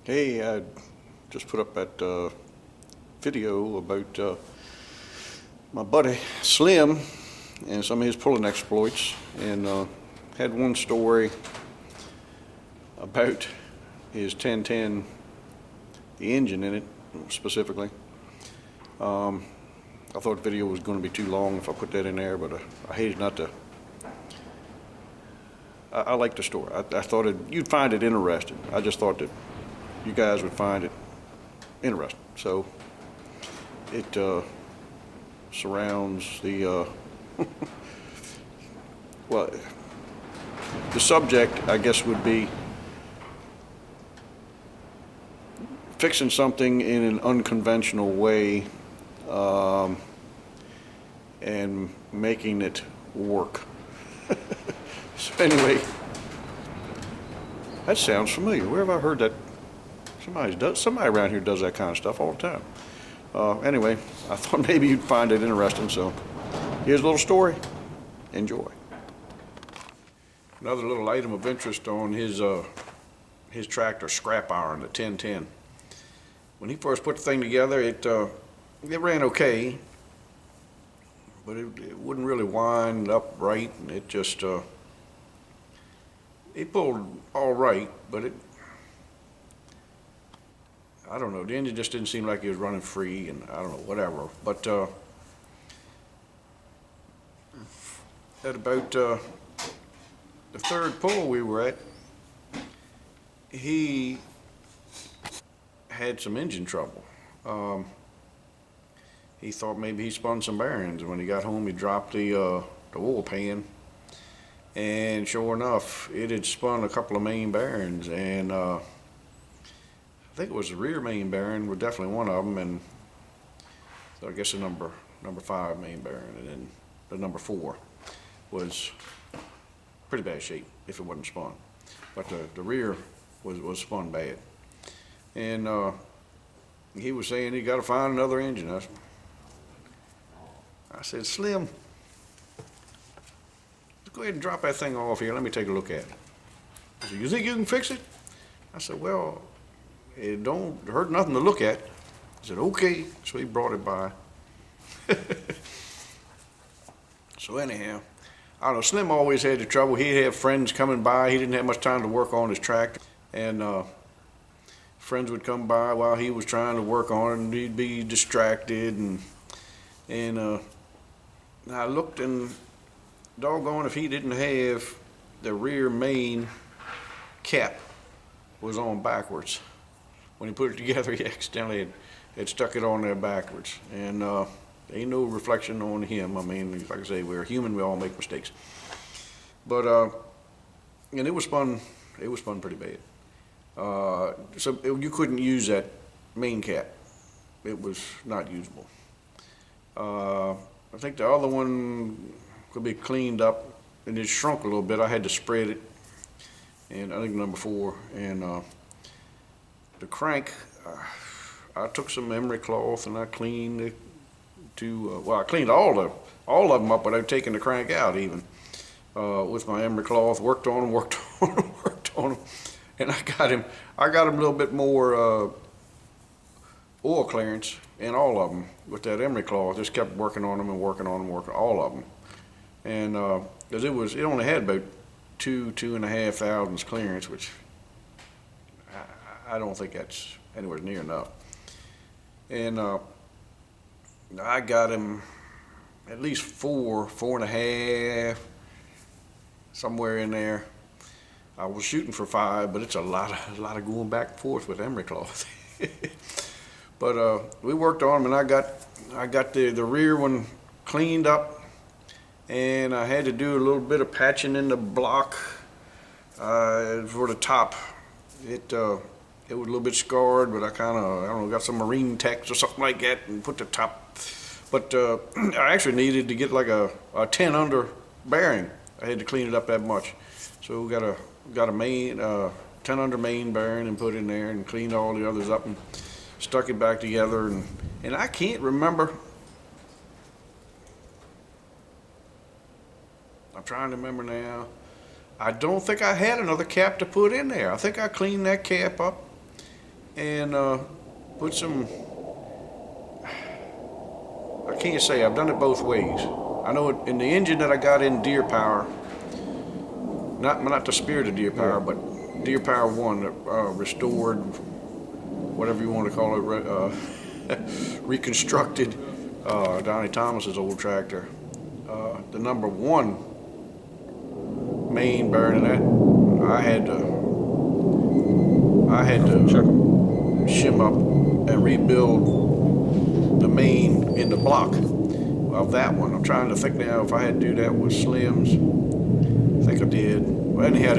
Hey, I just put up that video about my buddy Slim and some of his pulling exploits, and had one story about his 1010, the engine in it specifically. I thought the video was going to be too long if I put that in there, but I hated not to. I like the story. I thought you'd find it interesting. I just thought that you guys would find it interesting. So it surrounds the well, the subject, I guess, would be fixing something in an unconventional way, and making it work. So anyway, that sounds familiar. Where have I heard that? Somebody around here does that kind of stuff all the time. Anyway, I thought maybe you'd find it interesting, so here's a little story. Enjoy. Another little item of interest on his tractor scrap iron, the 1010. When he first put the thing together, it ran okay, but it wouldn't really wind up right, and it just it pulled all right, but I don't know, the engine just didn't seem like it was running free, and I don't know, whatever. But at about the third pull we were at, he had some engine trouble. He thought maybe he spun some bearings. When he got home, he dropped the oil pan, and sure enough, it had spun a couple of main bearings, and I think it was the rear main bearing was definitely one of them, and so I guess the number 5 main bearing, and then the number 4 was pretty bad shape if it wasn't spun, but the rear was spun bad, and he was saying he got to find another engine. I said, Slim, let's go ahead and drop that thing off here. Let me take a look at it. He said, you think you can fix it? I said, well, it don't hurt nothing to look at. He said, okay. So he brought it by. So anyhow, I don't know, Slim always had the trouble. He'd have friends coming by. He didn't have much time to work on his tractor. And friends would come by while he was trying to work on it, and he'd be distracted. And I looked, and doggone if he didn't have the rear main cap was on backwards. When he put it together, he accidentally had stuck it on there backwards. And ain't no reflection on him. I mean, like I say, we're human, we all make mistakes. But, and it was spun pretty bad. So you couldn't use that main cap. It was not usable. I think the other one could be cleaned up, and it shrunk a little bit. I had to spread it, and I think number 4. And the crank, I took some emery cloth and I cleaned it well, I cleaned all of them up without taking the crank out even, with my emery cloth. Worked on them, and I got him a little bit more oil clearance in all of them with that emery cloth. Just kept working on them and working all of them, and because it only had about 2.5 thousandths clearance, which I don't think that's anywhere near enough. And I got him at least 4.5, somewhere in there. I was shooting for 5, but it's a lot of going back and forth with emery cloth. But we worked on them, and I got the rear one cleaned up, and I had to do a little bit of patching in the block for the top. It was a little bit scarred, but I don't know, got some marine text or something like that and put the top. But I actually needed to get like a 10 under bearing. I had to clean it up that much. So we got a main 10 under main bearing and put in there, and cleaned all the others up and stuck it back together. And I can't remember. I'm trying to remember now. I don't think I had another cap to put in there. I think I cleaned that cap up, and put some, I can't say, I've done it both ways. I know in the engine that I got in Deer Power, not the Spirit of Deer Power, but Deer Power 1, restored, whatever you want to call it, reconstructed Donnie Thomas's old tractor. The number 1 main bearing in that, I had to shim up and rebuild the main in the block of that one. I'm trying to think now if I had to do that with Slim's. I think I did. Well, anyhow,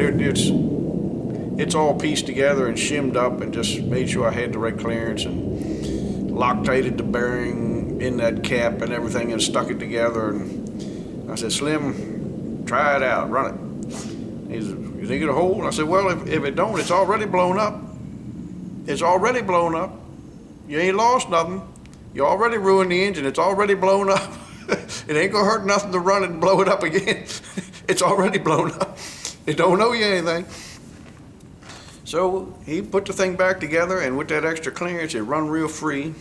it's all pieced together and shimmed up, and just made sure I had the right clearance, and Loctited the bearing in that cap and everything, and stuck it together. And I said, Slim, try it out, run it. He said, you think it'll hold? I said, well, if it don't, it's already blown up. It's already blown up. You ain't lost nothing. You already ruined the engine. It's already blown up. It ain't gonna hurt nothing to run it and blow it up again. It's already blown up. It don't owe you anything. So he put the thing back together, and with that extra clearance, it run real free,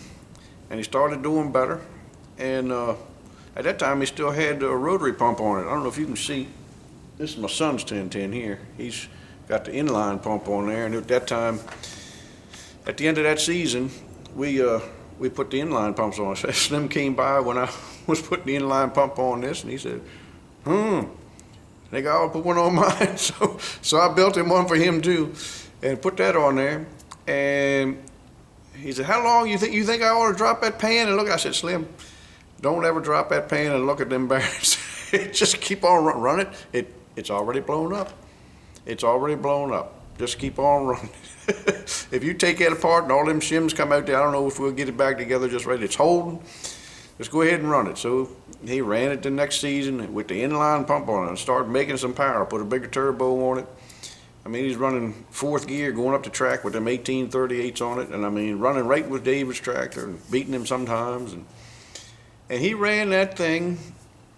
and he started doing better. And at that time, he still had a rotary pump on it. I don't know if you can see. This is my son's 1010 here. He's got the inline pump on there, and at that time, at the end of that season, we put the inline pumps on. Slim came by when I was putting the inline pump on this, and he said, I think I'll put one on mine. So I built him one for him too, and put that on there. And he said, how long you think I ought to drop that pan and look? I said, Slim, don't ever drop that pan and look at them bearings. Just keep on running. It's already blown up. It's already blown up. Just keep on running. If you take that apart and all them shims come out there, I don't know if we'll get it back together just right. It's holding. Just go ahead and run it. So he ran it the next season with the inline pump on it and started making some power. Put a bigger turbo on it. I mean, he's running 4th gear, going up the track with them 1838s on it, and I mean, running right with David's tractor and beating him sometimes. And he ran that thing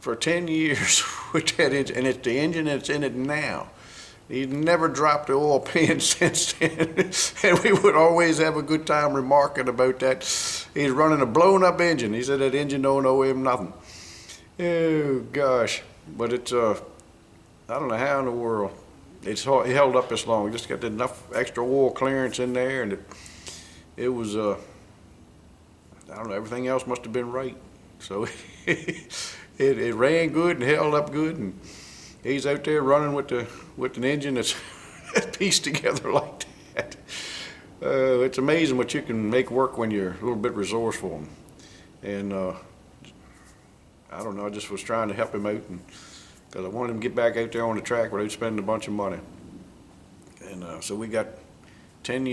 for 10 years with that engine, and it's the engine that's in it now. He's never dropped the oil pan since then. And we would always have a good time remarking about that. He's running a blown up engine. He said that engine don't owe him nothing. Oh gosh. But it's I don't know how in the world it held up this long. We just got enough extra oil clearance in there, and it was I don't know, everything else must have been right. So it ran good and held up good, and he's out there running with an engine that's pieced together like that. It's amazing what you can make work when you're a little bit resourceful. And I don't know, I just was trying to help him out, because I wanted him to get back out there on the track without spending a bunch of money. And so we got 10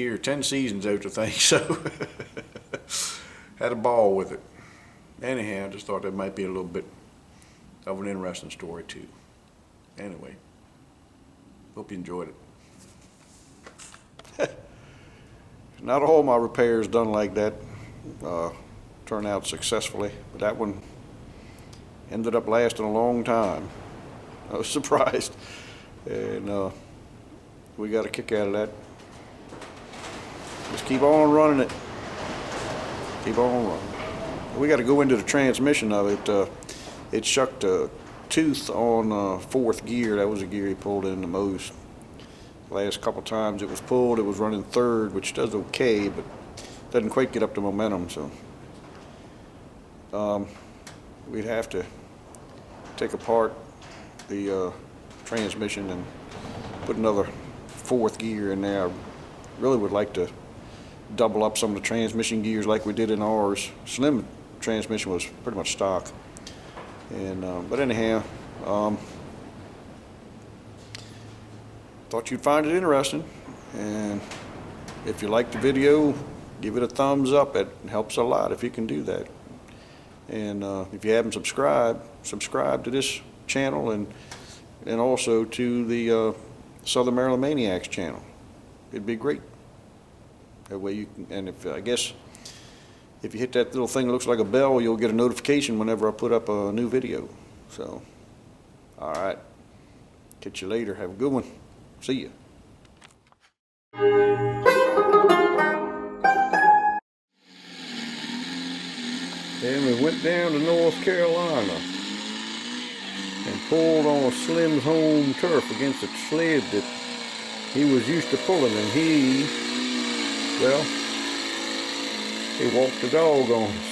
seasons out the thing, so had a ball with it. Anyhow, I just thought that might be a little bit of an interesting story too. Anyway, hope you enjoyed it. Not all my repairs done like that turn out successfully, but that one ended up lasting a long time. I was surprised, and we got a kick out of that. Just keep on running it. Keep on running. We got to go into the transmission of it. It shucked a tooth on 4th gear. That was a gear he pulled in the most. Last couple times it was pulled, it was running 3rd, which does okay, but doesn't quite get up to momentum. So we'd have to take apart the transmission and put another 4th gear in there. I really would like to double up some of the transmission gears like we did in ours. Slim transmission was pretty much stock. And but anyhow, thought you'd find it interesting, and if you liked the video, give it a thumbs up. It helps a lot if you can do that. And if you haven't subscribed, subscribe to this channel, and also to the Southern Maryland Maniacs channel. It'd be great. That way you can, and if I guess if you hit that little thing that looks like a bell, you'll get a notification whenever I put up a new video. So, all right. Catch you later. Have a good one. See ya. Then we went down to North Carolina and pulled on a Slim's home turf against a sled that he was used to pulling, and he walked the dog on us.